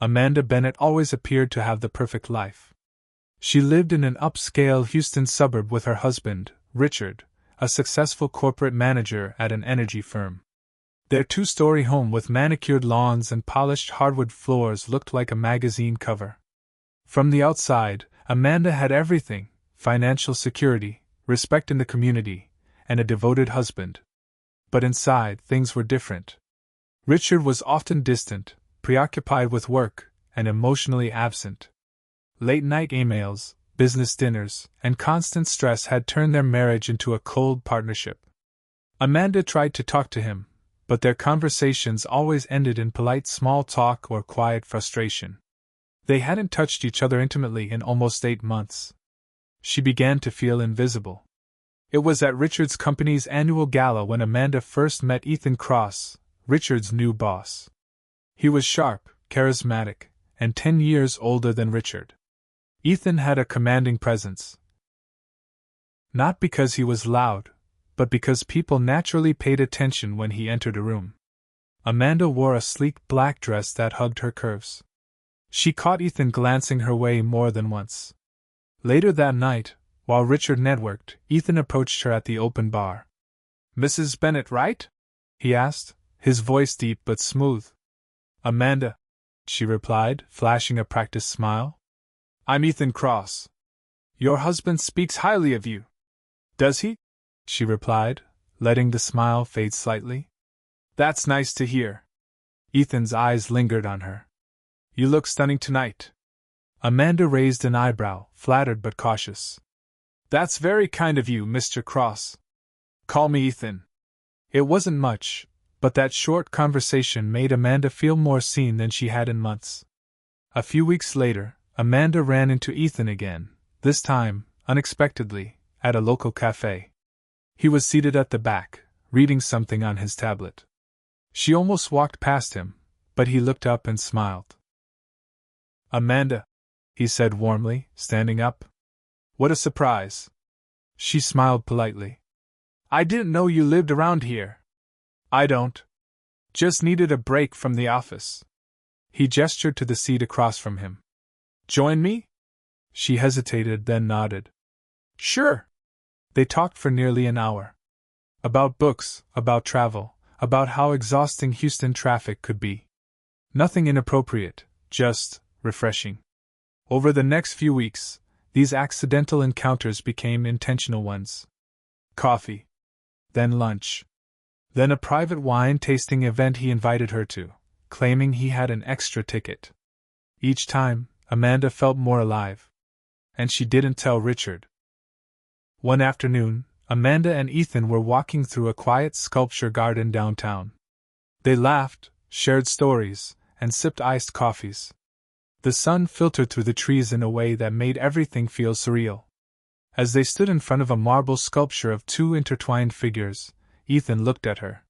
Amanda Bennett always appeared to have the perfect life. She lived in an upscale Houston suburb with her husband, Richard, a successful corporate manager at an energy firm. Their two-story home with manicured lawns and polished hardwood floors looked like a magazine cover. From the outside, Amanda had everything: financial security, respect in the community, and a devoted husband. But inside, things were different. Richard was often distant, preoccupied with work, and emotionally absent. Late-night emails, business dinners, and constant stress had turned their marriage into a cold partnership. Amanda tried to talk to him, but their conversations always ended in polite small talk or quiet frustration. They hadn't touched each other intimately in almost 8 months. She began to feel invisible. It was at Richard's company's annual gala when Amanda first met Ethan Cross, Richard's new boss. He was sharp, charismatic, and 10 years older than Richard. Ethan had a commanding presence. Not because he was loud, but because people naturally paid attention when he entered a room. Amanda wore a sleek black dress that hugged her curves. She caught Ethan glancing her way more than once. Later that night, while Richard networked, Ethan approached her at the open bar. "Mrs. Bennett, right?" he asked, his voice deep but smooth. "Amanda," she replied, flashing a practiced smile. "I'm Ethan Cross. Your husband speaks highly of you." "Does he?" she replied, letting the smile fade slightly. "That's nice to hear." Ethan's eyes lingered on her. "You look stunning tonight." Amanda raised an eyebrow, flattered but cautious. "That's very kind of you, Mr. Cross. Call me Ethan." It wasn't much, but that short conversation made Amanda feel more seen than she had in months. A few weeks later, Amanda ran into Ethan again, this time, unexpectedly, at a local cafe. He was seated at the back, reading something on his tablet. She almost walked past him, but he looked up and smiled. "Amanda," he said warmly, standing up. "What a surprise." She smiled politely. "I didn't know you lived around here." "I don't. Just needed a break from the office." He gestured to the seat across from him. "Join me?" She hesitated, then nodded. "Sure." They talked for nearly an hour. About books, about travel, about how exhausting Houston traffic could be. Nothing inappropriate, just refreshing. Over the next few weeks, these accidental encounters became intentional ones. Coffee. Then lunch. Then a private wine tasting event he invited her to, claiming he had an extra ticket. Each time, Amanda felt more alive. And she didn't tell Richard. One afternoon, Amanda and Ethan were walking through a quiet sculpture garden downtown. They laughed, shared stories, and sipped iced coffees. The sun filtered through the trees in a way that made everything feel surreal. As they stood in front of a marble sculpture of two intertwined figures, Ethan looked at her.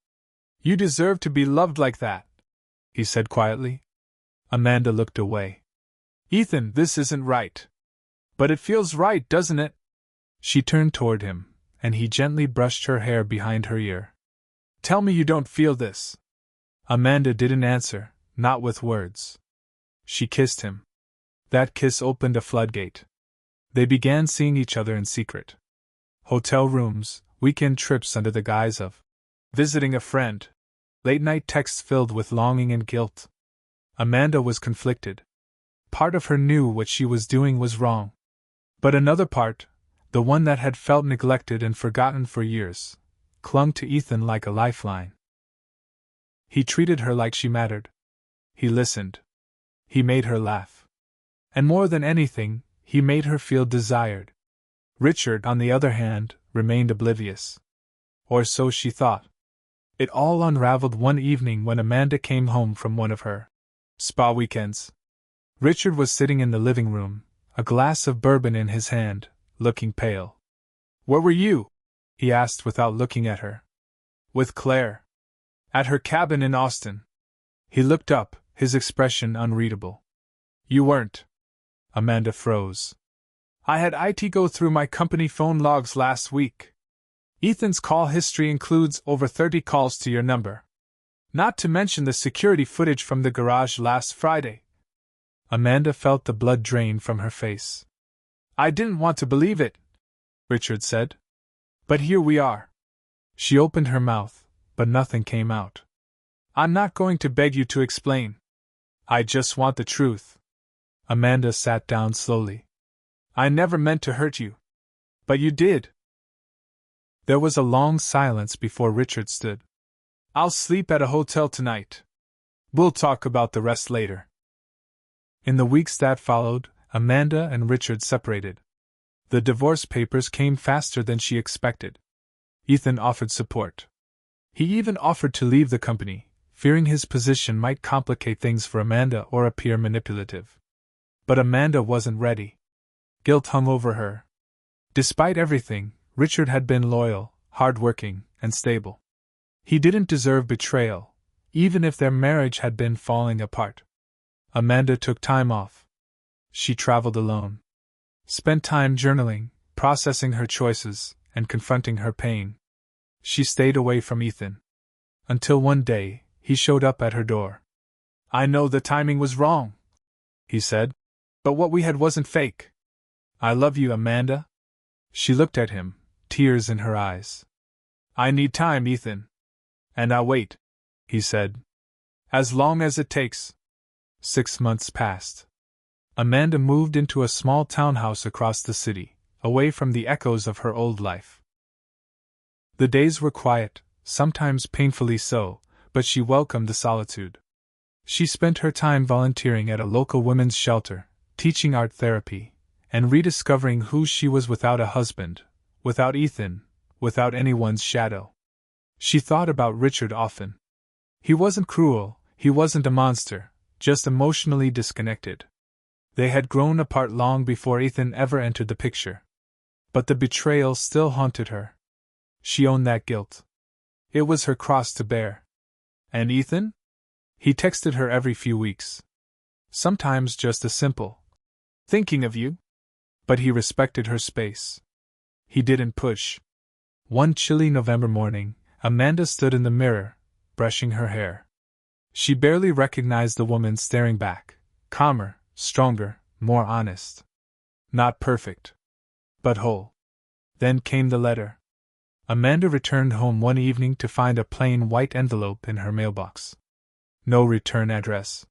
"You deserve to be loved like that," he said quietly. Amanda looked away. "Ethan, this isn't right." "But it feels right, doesn't it?" She turned toward him, and he gently brushed her hair behind her ear. "Tell me you don't feel this." Amanda didn't answer, not with words. She kissed him. That kiss opened a floodgate. They began seeing each other in secret. Hotel rooms, weekend trips under the guise of visiting a friend, late-night texts filled with longing and guilt. Amanda was conflicted. Part of her knew what she was doing was wrong. But another part, the one that had felt neglected and forgotten for years, clung to Ethan like a lifeline. He treated her like she mattered. He listened. He made her laugh. And more than anything, he made her feel desired. Richard, on the other hand, remained oblivious. Or so she thought. It all unraveled one evening when Amanda came home from one of her spa weekends. Richard was sitting in the living room, a glass of bourbon in his hand, looking pale. "Where were you?" he asked without looking at her. "With Claire. At her cabin in Austin." He looked up, his expression unreadable. "You weren't." Amanda froze. "I had IT go through my company phone logs last week. Ethan's call history includes over 30 calls to your number. Not to mention the security footage from the garage last Friday. Amanda felt the blood drain from her face. I didn't want to believe it, Richard said. But here we are. She opened her mouth, but nothing came out. I'm not going to beg you to explain. I just want the truth. Amanda sat down slowly. I never meant to hurt you. But you did. There was a long silence before Richard stood. I'll sleep at a hotel tonight. We'll talk about the rest later. In the weeks that followed, Amanda and Richard separated. The divorce papers came faster than she expected. Ethan offered support. He even offered to leave the company, fearing his position might complicate things for Amanda or appear manipulative. But Amanda wasn't ready. Guilt hung over her. Despite everything, Richard had been loyal, hardworking, and stable. He didn't deserve betrayal, even if their marriage had been falling apart. Amanda took time off. She traveled alone. Spent time journaling, processing her choices, and confronting her pain. She stayed away from Ethan. Until one day, he showed up at her door. I know the timing was wrong, he said. But what we had wasn't fake. I love you, Amanda. She looked at him, tears in her eyes. I need time, Ethan. And I'll wait, he said. As long as it takes. 6 months passed. Amanda moved into a small townhouse across the city, away from the echoes of her old life. The days were quiet, sometimes painfully so, but she welcomed the solitude. She spent her time volunteering at a local women's shelter, teaching art therapy, and rediscovering who she was without a husband, without Ethan, without anyone's shadow. She thought about Richard often. He wasn't cruel, he wasn't a monster, just emotionally disconnected. They had grown apart long before Ethan ever entered the picture. But the betrayal still haunted her. She owned that guilt. It was her cross to bear. And Ethan? He texted her every few weeks. Sometimes just a simple, thinking of you. But he respected her space. He didn't push. One chilly November morning, Amanda stood in the mirror, brushing her hair. She barely recognized the woman staring back, calmer, stronger, more honest. Not perfect, but whole. Then came the letter. Amanda returned home one evening to find a plain white envelope in her mailbox. No return address.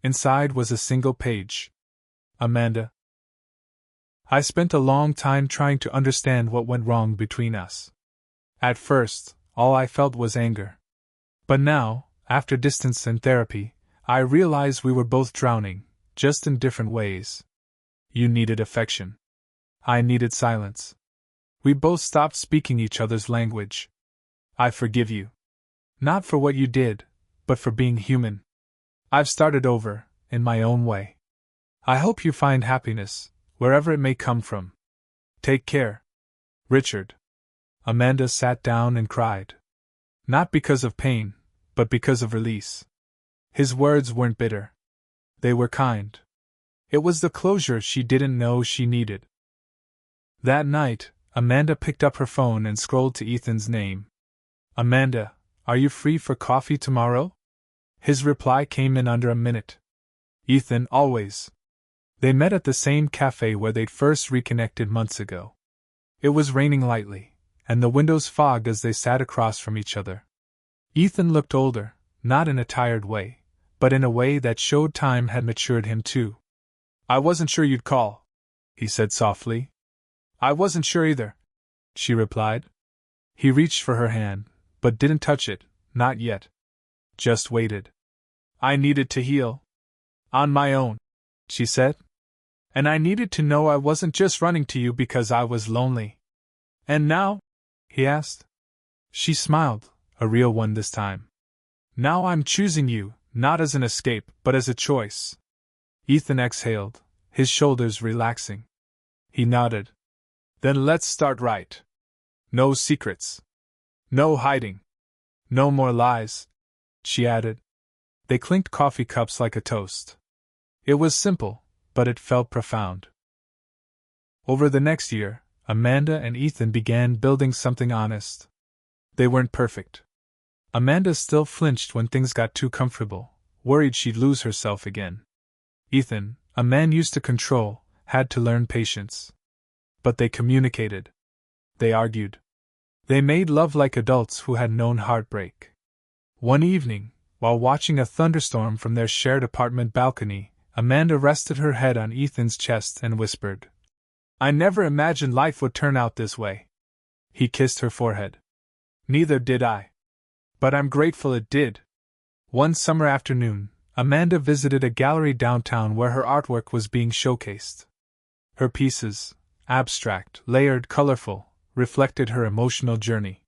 Inside was a single page. Amanda, I spent a long time trying to understand what went wrong between us. At first, all I felt was anger. But now, after distance and therapy, I realized we were both drowning, just in different ways. You needed affection. I needed silence. We both stopped speaking each other's language. I forgive you. Not for what you did, but for being human. I've started over, in my own way. I hope you find happiness, wherever it may come from. Take care. Richard. Amanda sat down and cried. Not because of pain, but because of release. His words weren't bitter. They were kind. It was the closure she didn't know she needed. That night, Amanda picked up her phone and scrolled to Ethan's name. Amanda, are you free for coffee tomorrow? His reply came in under a minute. Ethan, always. They met at the same cafe where they'd first reconnected months ago. It was raining lightly, and the windows fogged as they sat across from each other. Ethan looked older, not in a tired way, but in a way that showed time had matured him too. I wasn't sure you'd call, he said softly. I wasn't sure either, she replied. He reached for her hand, but didn't touch it, not yet. Just waited. I needed to heal. On my own, she said. And I needed to know I wasn't just running to you because I was lonely. And now? He asked. She smiled, a real one this time. Now I'm choosing you, not as an escape, but as a choice. Ethan exhaled, his shoulders relaxing. He nodded. Then let's start right. No secrets. No hiding. No more lies, she added. They clinked coffee cups like a toast. It was simple, but it felt profound. Over the next year, Amanda and Ethan began building something honest. They weren't perfect. Amanda still flinched when things got too comfortable, worried she'd lose herself again. Ethan, a man used to control, had to learn patience. But they communicated. They argued. They made love like adults who had known heartbreak. One evening, while watching a thunderstorm from their shared apartment balcony, Amanda rested her head on Ethan's chest and whispered, "I never imagined life would turn out this way." He kissed her forehead. "Neither did I. But I'm grateful it did." One summer afternoon, Amanda visited a gallery downtown where her artwork was being showcased. Her pieces, abstract, layered, colorful, reflected her emotional journey.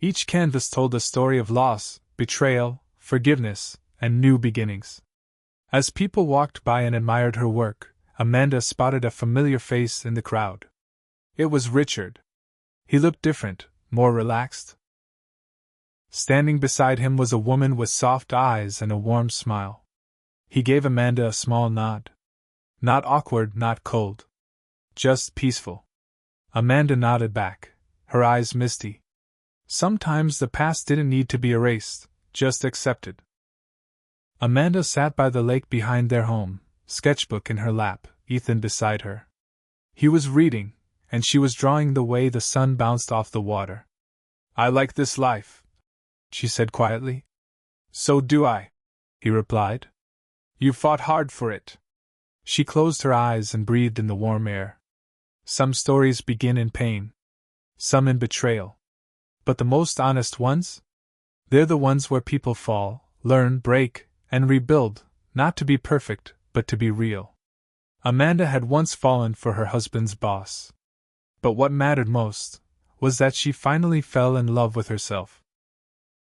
Each canvas told a story of loss, betrayal, forgiveness, and new beginnings. As people walked by and admired her work, Amanda spotted a familiar face in the crowd. It was Richard. He looked different, more relaxed. Standing beside him was a woman with soft eyes and a warm smile. He gave Amanda a small nod. Not awkward, not cold. Just peaceful. Amanda nodded back, her eyes misty. Sometimes the past didn't need to be erased, just accepted. Amanda sat by the lake behind their home, sketchbook in her lap, Ethan beside her. He was reading, and she was drawing the way the sun bounced off the water. "I like this life," she said quietly. "So do I," he replied. "You fought hard for it." She closed her eyes and breathed in the warm air. Some stories begin in pain. Some in betrayal. But the most honest ones? They're the ones where people fall, learn, break, and rebuild, not to be perfect, but to be real. Amanda had once fallen for her husband's boss. But what mattered most was that she finally fell in love with herself.